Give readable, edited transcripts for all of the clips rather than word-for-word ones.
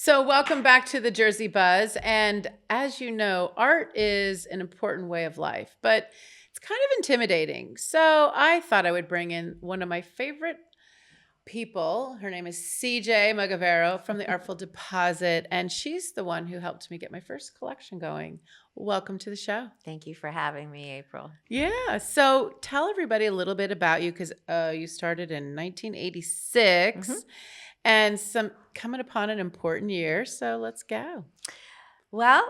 So, welcome back to the Jersey Buzz. And as you know, art is an important way of life, but it's kind of intimidating. So, I thought I would bring in one of my favorite people. Her name is CJ Mugavero from the Artful Deposit, and she's the one who helped me get my first collection going. Welcome to the show. Thank you for having me, April. Yeah. So, tell everybody a little bit about you because you started in 1986 and some coming upon an important year. So, let's go. Well,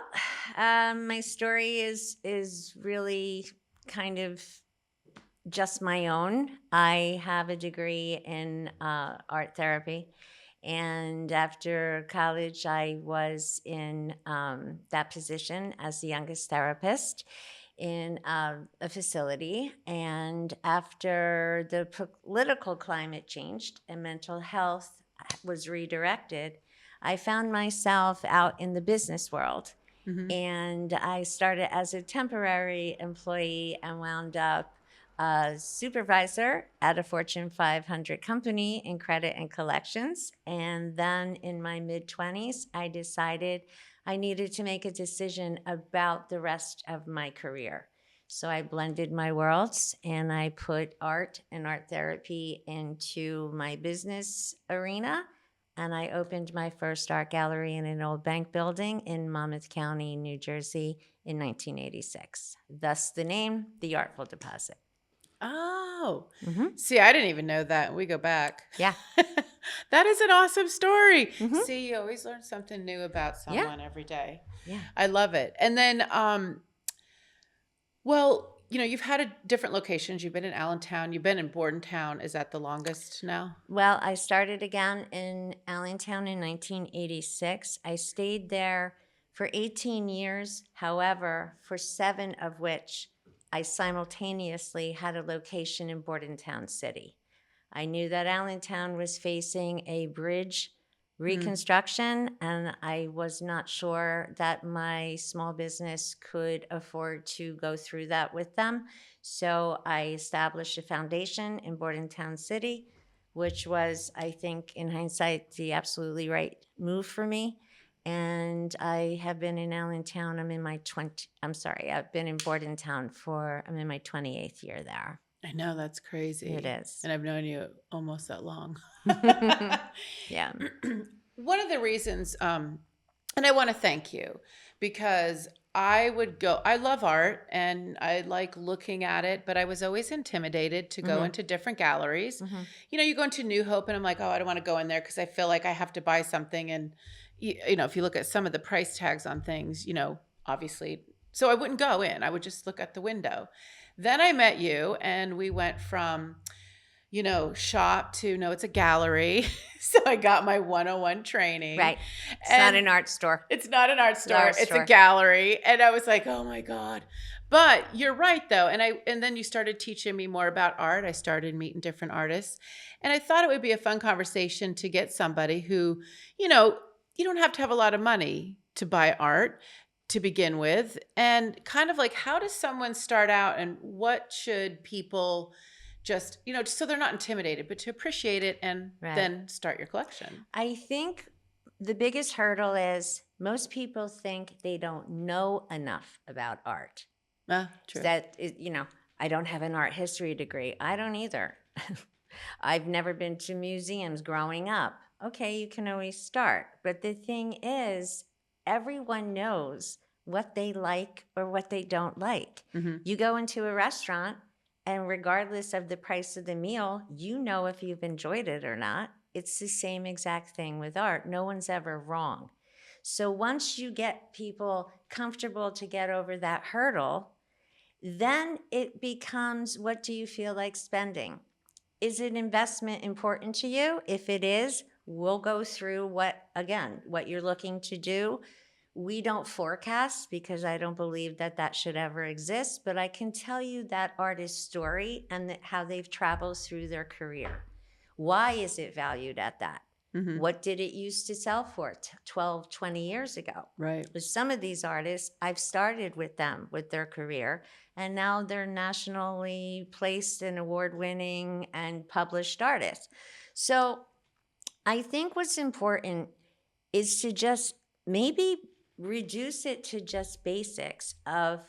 my story is really kind of just my own. I have a degree in art therapy, and after college, I was in that position as the youngest therapist in a facility. And after the political climate changed and mental health was redirected, I found myself out in the business world. And I started as a temporary employee and wound up a supervisor at a Fortune 500 company in credit and collections. And then in my mid 20s, I decided I needed to make a decision about the rest of my career. So I blended my worlds and I put art and art therapy into my business arena. And I opened my first art gallery in an old bank building in Monmouth County, New Jersey in 1986. Thus the name, The Artful Deposit. Oh, see, I didn't even know that. We go back. Yeah. That is an awesome story. See, you always learn something new about Yeah. someone every day. Yeah. I love it. And then, well, you've had different locations. You've been in Allentown. You've been in Bordentown. Is that the longest now? Well, I started again in Allentown in 1986. I stayed there for 18 years. However, for 7 of which I simultaneously had a location in Bordentown City. I knew that Allentown was facing a bridge reconstruction, and I was not sure that my small business could afford to go through that with them. So I established a foundation in Bordentown City, which was, I think, in hindsight, the absolutely right move for me. And I have been in Allentown. I've been in Bordentown I'm in my 28th year there. I know, that's crazy. It is. And I've known you almost that long. Yeah. One of the reasons, and I want to thank you because I love art and I like looking at it, but I was always intimidated to go into different galleries. You go into New Hope and I'm like, oh, I don't want to go in there because I feel like I have to buy something. And, if you look at some of the price tags on things, obviously, so I wouldn't go in. I would just look at the window. Then I met you and we went from, shop to, no, it's a gallery. So I got my 101 training. Right. It's not an art store. It's not an art store. It's a gallery. And I was like, oh my God. But you're right though. And then you started teaching me more about art. I started meeting different artists. And I thought it would be a fun conversation to get somebody who, you don't have to have a lot of money to buy art to begin with. And kind of like, how does someone start out and what should people just so they're not intimidated, but to appreciate it and then start your collection? I think the biggest hurdle is most people think they don't know enough about art. True. I don't have an art history degree. I don't either. I've never been to museums growing up. Okay, you can always start. But the thing is, everyone knows what they like or what they don't like. You go into a restaurant, and regardless of the price of the meal, you know if you've enjoyed it or not. It's the same exact thing with art. No one's ever wrong. So once you get people comfortable to get over that hurdle, then it becomes, what do you feel like spending? Is an investment important to you? If it is, we'll go through what you're looking to do. We don't forecast because I don't believe that should ever exist, but I can tell you that artist's story and how they've traveled through their career. Why is it valued at that? What did it used to sell for 12, 20 years ago? Right. With some of these artists, I've started with them with their career, and now they're nationally placed and award-winning and published artists. So I think what's important is to just maybe reduce it to just basics of,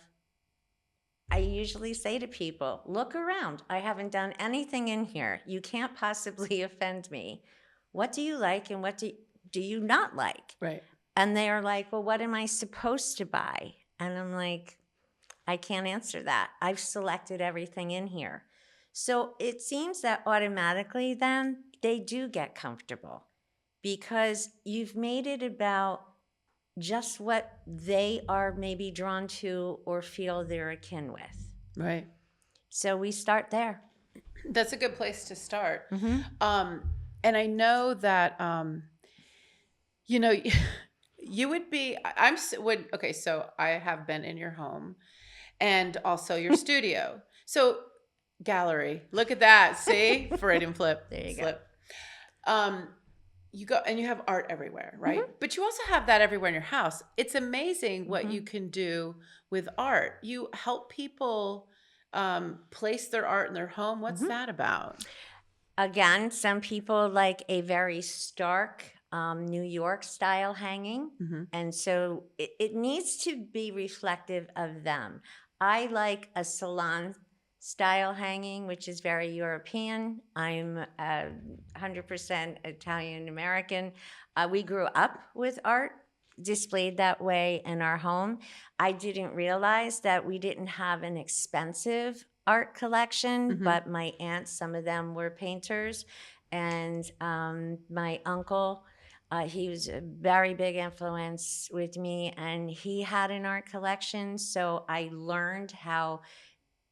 I usually say to people, look around. I haven't done anything in here. You can't possibly offend me. What do you like and what do you not like? Right. And they are like, well, what am I supposed to buy? And I'm like, I can't answer that. I've selected everything in here. So it seems that automatically then they do get comfortable because you've made it about just what they are maybe drawn to or feel they're akin with. Right. So we start there. That's a good place to start. Mm-hmm. And I know that, you know, you would be, okay, so I have been in your home and also your studio. So gallery, look at that. See? Freudian flip. There you slip. You go and you have art everywhere, right? Mm-hmm. But you also have that everywhere in your house. It's amazing what Mm-hmm. you can do with art. You help people place their art in their home. What's Mm-hmm. that about? Again, some people like a very stark New York style hanging. Mm-hmm. And so it needs to be reflective of them. I like a salon style hanging, which is very European. I'm 100% Italian American. We grew up with art displayed that way in our home. I didn't realize that we didn't have an expensive art collection, Mhm. but my aunts, some of them were painters, and my uncle, he was a very big influence with me, and he had an art collection. So I learned how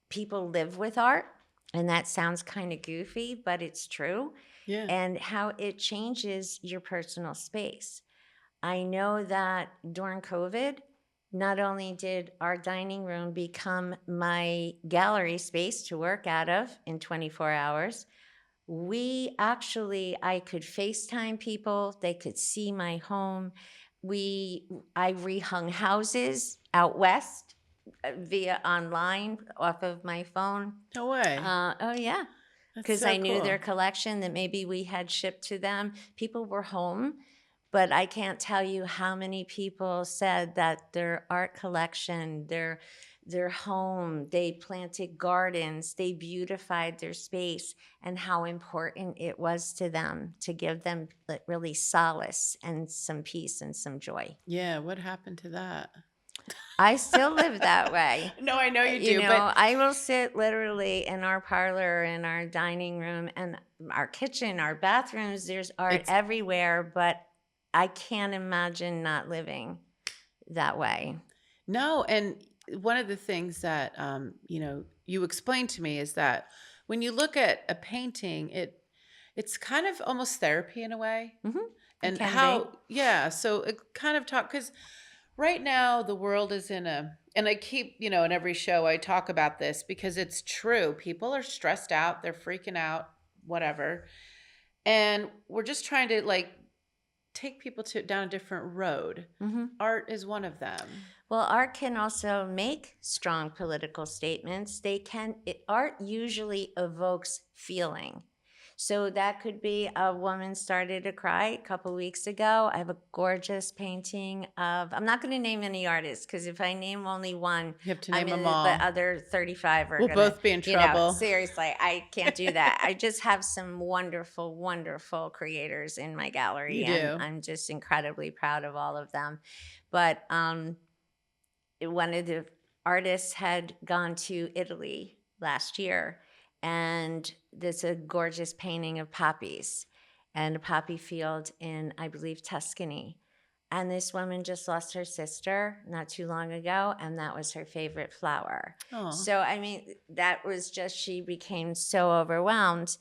people live with art, and that sounds kind of goofy, but it's true, Yeah. and how it changes your personal space. I know that during COVID, not only did our dining room become my gallery space to work out of in 24 hours, I could FaceTime people, they could see my home. I rehung houses out west via online off of my phone. No way. Oh yeah, That's because so I knew cool. their collection that maybe we had shipped to them. People were home, but I can't tell you how many people said that their art collection, their home, they planted gardens, they beautified their space, and how important it was to them to give them really solace and some peace and some joy. Yeah. What happened to that? I still live that way. No, I know you do, You know, but I will sit literally in our parlor, in our dining room, and our kitchen, our bathrooms. There's art everywhere, but I can't imagine not living that way. no. And one of the things that you explained to me is that when you look at a painting, it's kind of almost therapy in a way. Mm-hmm. And can how, yeah. So it kind of because right now the world is and I keep, in every show I talk about this because it's true. People are stressed out, they're freaking out, whatever. And we're just trying to take people down a different road. Mm-hmm. Art is one of them. Well, art can also make strong political statements. Art usually evokes feeling. So that could be a woman started to cry a couple weeks ago. I have a gorgeous painting of, I'm not going to name any artists because if I name only one, You have to name them the all. other 35 are We'll going to both be in trouble. Seriously, I can't do that. I just have some wonderful, wonderful creators in my gallery. You do. And I'm just incredibly proud of all of them. But one of the artists had gone to Italy last year, and there's a gorgeous painting of poppies and a poppy field in, I believe, Tuscany. And this woman just lost her sister not too long ago, and that was her favorite flower. Aw. So, I mean, that was just, she became so overwhelmed.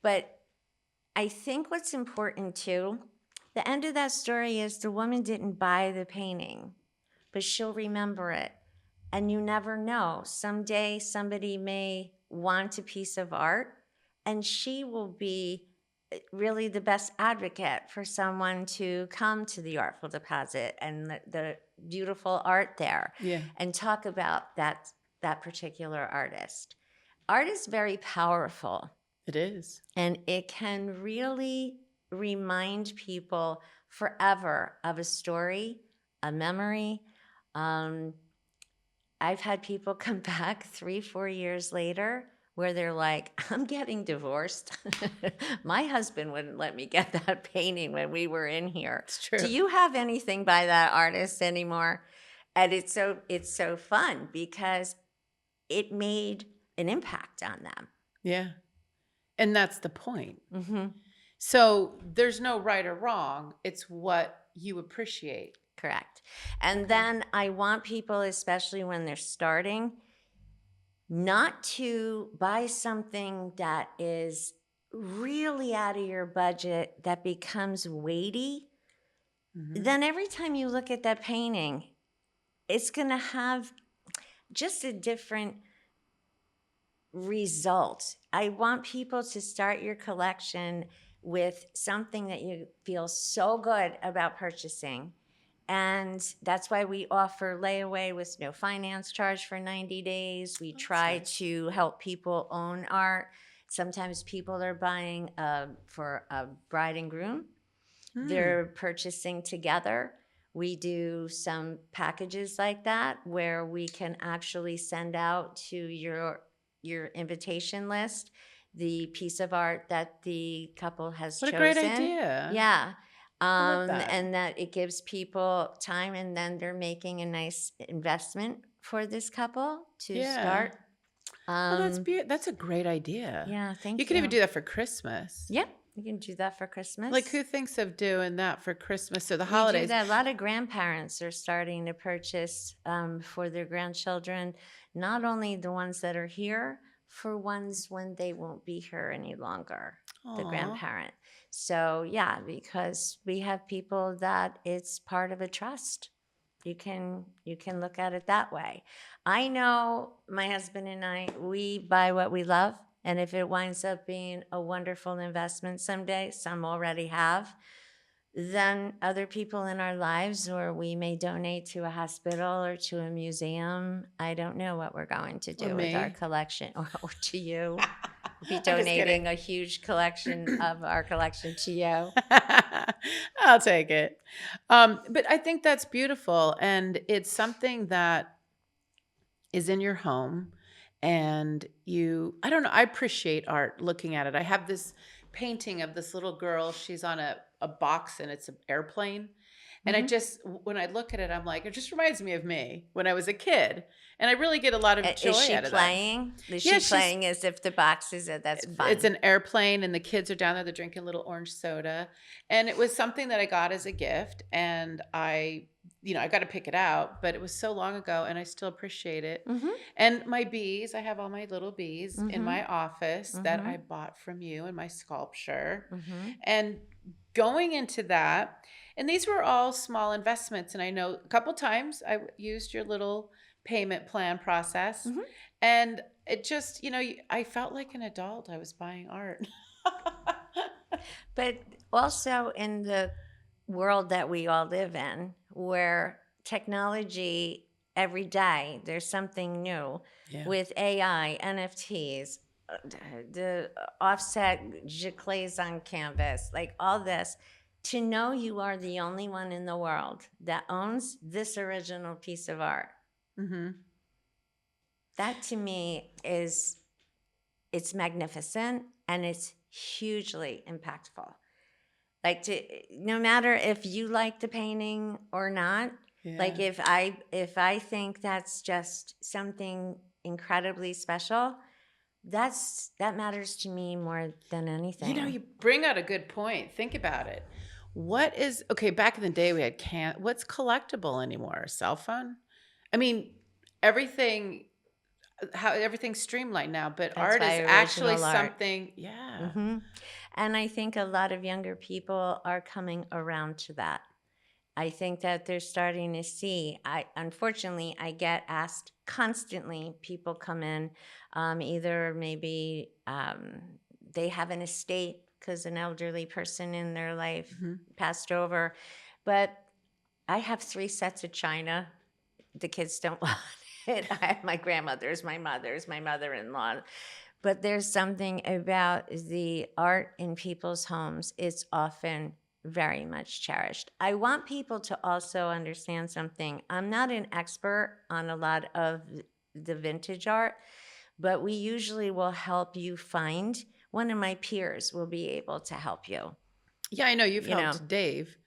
But I think what's important too, the end of that story is the woman didn't buy the painting, but she'll remember it. And you never know. Someday somebody may want a piece of art, and she will be really the best advocate for someone to come to the Artful Deposit and the beautiful art there. Yeah. And talk about that particular artist. Art is very powerful. It is. And it can really remind people forever of a story, a memory. I've had people come back 3-4 years later where they're like, I'm getting divorced. My husband wouldn't let me get that painting when we were in here. It's true. Do you have anything by that artist anymore? And it's so fun because it made an impact on them. Yeah. And that's the point. Mm-hmm. So there's no right or wrong. It's what you appreciate. Correct. And then I want people, especially when they're starting, not to buy something that is really out of your budget that becomes weighty. Mhm. Then every time you look at that painting, it's going to have just a different result. I want people to start your collection with something that you feel so good about purchasing. And that's why we offer layaway with no finance charge for 90 days. We try nice. to help people own art. Sometimes people are buying for a bride and groom. They're purchasing together. We do some packages like that where we can actually send out to your invitation list the piece of art that the couple has What a chosen. great idea. Yeah. love that. And that it gives people time, and then they're making a nice investment for this couple to Yeah. start. Oh, that's a great idea. Yeah, thank you. You could even do that for Christmas. Yep, you can do that for Christmas. Like, who thinks of doing that for Christmas or the We holidays? do that. A lot of grandparents are starting to purchase for their grandchildren, not only the ones that are here, for ones when they won't be here any longer, the Aw. grandparent. So yeah, because we have people that it's part of a trust. You can look at it that way. I know my husband and I, we buy what we love. And if it winds up being a wonderful investment someday, some already have, then other people in our lives, or we may donate to a hospital or to a museum. I don't know what we're going to do with our me. collection, or to you. We'll be I'm just donating kidding. a huge collection of our collection to you. I'll take it. But I think that's beautiful. And it's something that is in your home. And I don't know, I appreciate art looking at it. I have this painting of this little girl. She's on a box and it's an airplane. And I just, when I look at it, I'm like, it just reminds me of me when I was a kid. And I really get a lot of joy Is she out of playing? Is Yeah, she she's- playing as if the box is it? That's fun. It's an airplane and the kids are down there, they're drinking little orange soda. And it was something that I got as a gift. And I got to pick it out, but it was so long ago and I still appreciate it. Mhm. And my bees, I have all my little bees in Mhm. my office that Mhm. I bought from you in my sculpture. Mhm. And going into that, and these were all small investments. And I know a couple times I used your little payment plan process. Mhm. And it just, I felt like an adult. I was buying art. But also in the world that we all live in, where technology every day there's something new Yeah. with AI, NFTs, the offset giclées on canvas, like all this. To know you are the only one in the world that owns this original piece of art, Mm-hmm. that to me it's magnificent and it's hugely impactful. Like, no matter if you like the painting or not, like if I think that's just something incredibly special, that matters to me more than anything. You bring out a good point. Think about it. Back in the day we had what's collectible anymore? A cell phone? I mean, everything's streamlined now, but That's art why is actually original art. something, yeah. Hmm. And I think a lot of younger people are coming around to that. I think that they're starting to see. Unfortunately, I get asked constantly. People come in, either maybe they have an estate because an elderly person in their life passed over. But I have 3 sets of china. The kids don't want it. I have my grandmother's, my mother's, my mother-in-law. But there's something about the art in people's homes. It's often very much cherished. I want people to also understand something. I'm not an expert on a lot of the vintage art, but we usually will help you find. One of my peers will be able to help you. Yeah, I know you've You know, helped Dave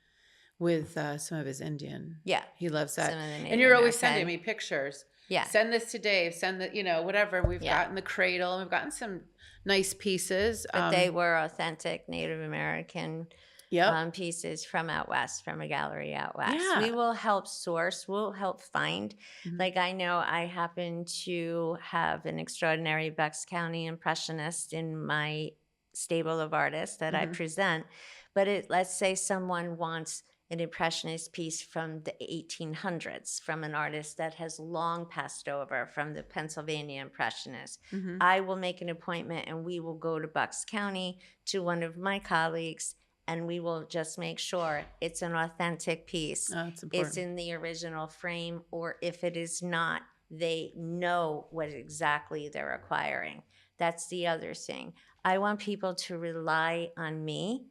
with some of his Indian. yeah, He loves that. some of the And Native you're always sending American. me pictures. Yeah, Send this to Dave. Send the, whatever. We've yeah. gotten the cradle. We've gotten some nice pieces. But they were authentic Native American Yep. pieces from out west, from a gallery out west. Yeah. We will help source, we'll help find. Mhm. Like, I know I happen to have an extraordinary Bucks County impressionist in my stable of artists that I Mhm. present. But let's say someone wants an impressionist piece from the 1800s from an artist that has long passed over, from the Pennsylvania impressionists. Mhm. I will make an appointment and we will go to Bucks County to one of my colleagues, and we will just make sure it's an authentic piece. Oh, that's It's important. in the original frame, or if it is not, they know what exactly they're acquiring. That's the other thing. I want people to rely on me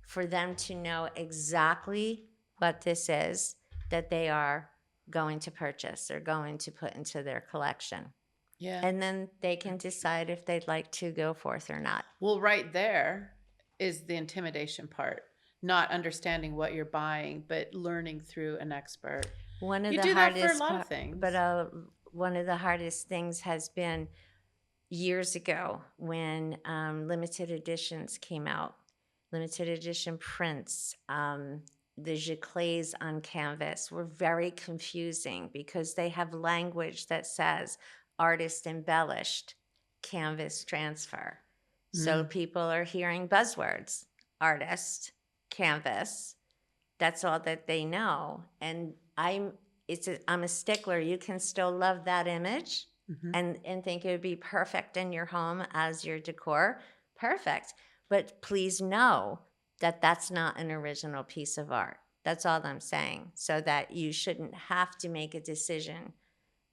for them to know exactly what this is that they are going to purchase or going to put into their collection. Yeah. And then they can decide if they'd like to go forth or not. Well, right there is the intimidation part. Not understanding what you're buying, but learning through an expert. One of You the do that for a hardest lot of things. But one of the hardest things has been years ago when limited editions came out, limited edition prints. The giclées on canvas were very confusing because they have language that says artist embellished, canvas transfer. So people are hearing buzzwords, artist, canvas. That's all that they know. And I'm a stickler. You can still love that image and think it would be perfect in your home as your decor. Perfect. But please know that that's not an original piece of art. That's all I'm saying. So that you shouldn't have to make a decision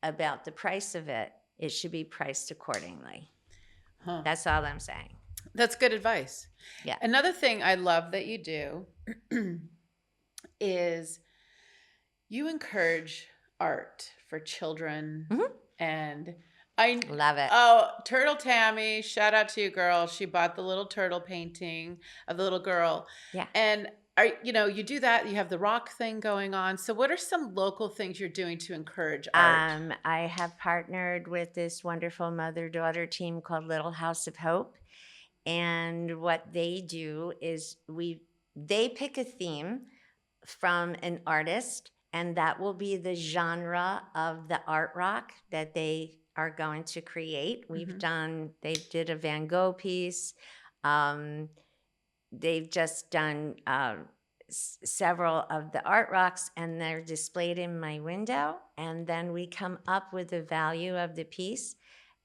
about the price of it. It should be priced accordingly. Huh. That's all I'm saying. That's good advice. Yeah. Another thing I love that you do is you encourage art for children. And I Love it. Oh, Turtle Tammy, shout out to you, girl. She bought the little turtle painting of the little girl. Yeah. And you do that, you have the rock thing going on. So what are some local things you're doing to encourage art? I have partnered with this wonderful mother-daughter team called Little House of Hope. And what they do is they pick a theme from an artist, and that will be the genre of the art rock that they are going to create. They did a Van Gogh piece. They've just done several of the art rocks, and they're displayed in my window. And then we come up with the value of the piece,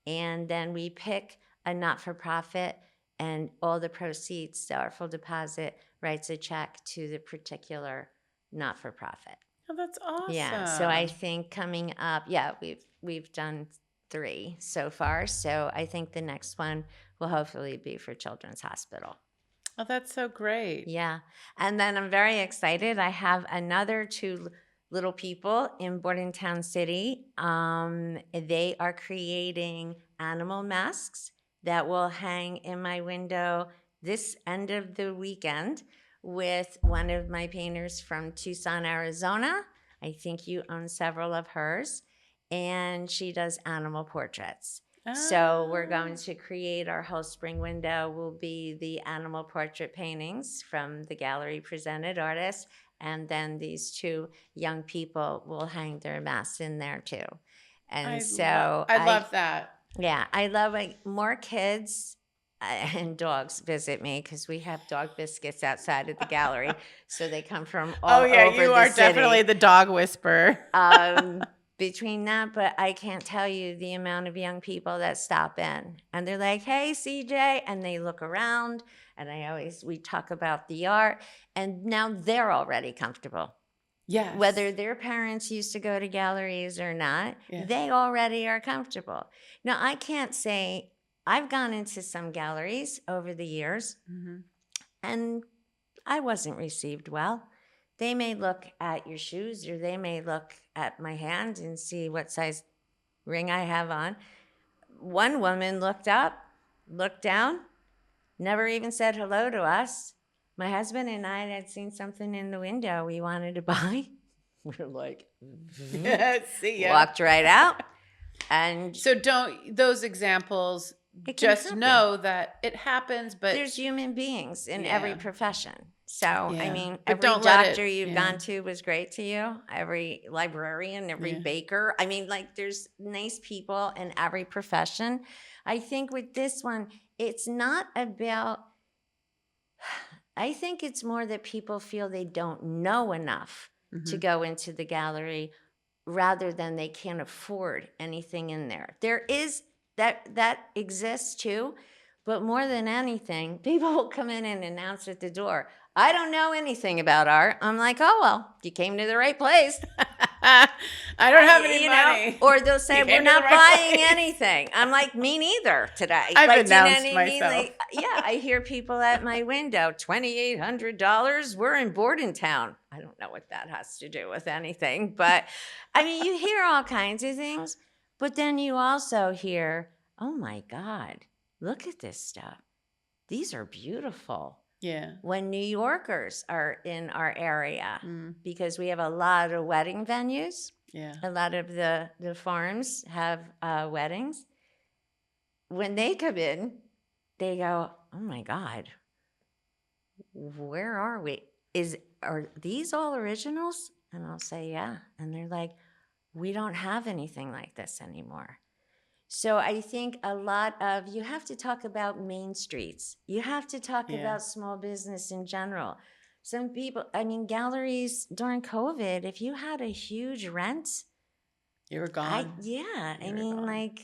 and then we pick a not-for-profit, and all the proceeds, the Artful Deposit writes a check to the particular not-for-profit. Oh, that's awesome. Yeah, so I think coming up, we've done 3 so far. So I think the next one will hopefully be for Children's Hospital. Oh, that's so great. Yeah, and then I'm very excited. I have another 2 little people in Bordentown City. They are creating animal masks that will hang in my window this end of the weekend with one of my painters from Tucson, Arizona. I think you own several of hers. And she does animal portraits. So we're going to create our whole spring window will be the animal portrait paintings from the gallery presented artists. And then these 2 young people will hang their masks in there too. And I love that. Yeah, I love more kids and dogs visit me because we have dog biscuits outside of the gallery. So they come from all over the city. You are definitely the dog whisperer. Between that, but I can't tell you the amount of young people that stop in and they're like, "Hey, CJ," and they look around, and we talk about the art, and now they're already comfortable. Yes. Whether their parents used to go to galleries or not, they already are comfortable. Now, I can't say I've gone into some galleries over the years, and I wasn't received well. They may look at your shoes or they may look at my hand and see what size ring I have on. One woman looked up, looked down, never even said hello to us. My husband and I had seen something in the window we wanted to buy. We're like, See ya. walked right out. And So don't those examples. it can Just happen. know that it happens, but There's human beings in Yeah. every profession. So, I Yeah. mean, But every don't let it- doctor you've yeah. gone to was great to you. Every librarian, every Yeah. baker. I mean, like, there's nice people in every profession. I think with this one, it's not about, I think it's more that people feel they don't know enough to go into the gallery rather than they can't afford anything in there. There is that exists too, but more than anything, people will come in and announce at the door, I don't know anything about art. I'm like, oh, well, you came to the right place. I don't have any You know? money. Or they'll say, You came we're to the not right buying place. anything. I'm like, me neither today. I've Like, do you know announced what I mean? myself. Like, yeah, I hear people at my window, $2,800. We're in Bordentown. I don't know what that has to do with anything. But, I mean, you hear all kinds of things. But then you also hear, oh, my God, look at this stuff. These are beautiful. Yeah. When New Yorkers are in our area, Mm. because we have a lot of wedding venues, Yeah. a lot of the farms have weddings. When they come in, they go, oh my God, where are we? Are these all originals? And I'll say, yeah. And they're like, we don't have anything like this anymore. So I think a lot of, you have to talk about main streets. You have to talk Yeah. about small business in general. Some people, I mean, galleries during COVID, if you had a huge rent, You were gone. I You were mean, gone. like,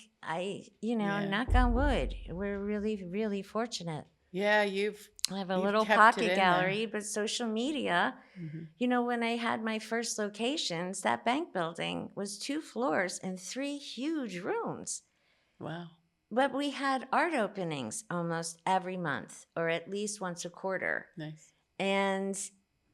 Yeah. knock on wood. We're really, really fortunate. Yeah, you've I have a You've little kept it pocket in there. gallery, but social media, Mhm. when I had my first locations, that bank building was 2 floors and 3 huge rooms. Wow. But we had art openings almost every month or at least once a quarter. Nice. And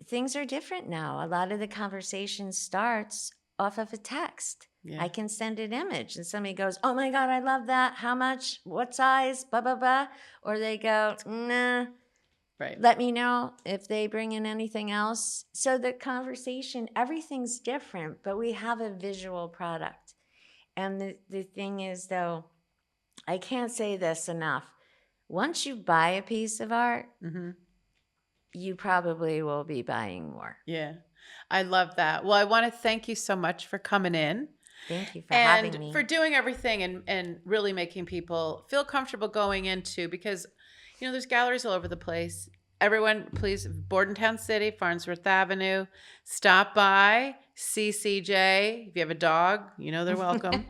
things are different now. A lot of the conversation starts off of a text. Yeah. I can send an image and somebody goes, oh my God, I love that. How much? What size? Blah, blah, blah. Or they go, nah, Right. let me know if they bring in anything else. So the conversation, everything's different, but we have a visual product. And the thing is, though, I can't say this enough. Once you buy a piece of art, Mm-hmm. you probably will be buying more. Yeah. I love that. Well, I want to thank you so much for coming in. Thank you for having me. And for doing everything and really making people feel comfortable going into, because there's galleries all over the place. Everyone, please, Bordentown City, Farnsworth Avenue, stop by, see CJ. If you have a dog, they're welcome.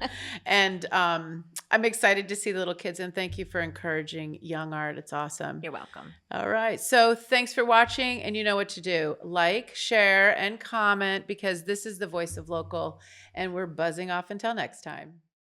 And I'm excited to see the little kids, and thank you for encouraging young art. It's awesome. You're welcome. All right. So thanks for watching, and you know what to do. Like, share, and comment, because this is the voice of local, and we're buzzing off until next time.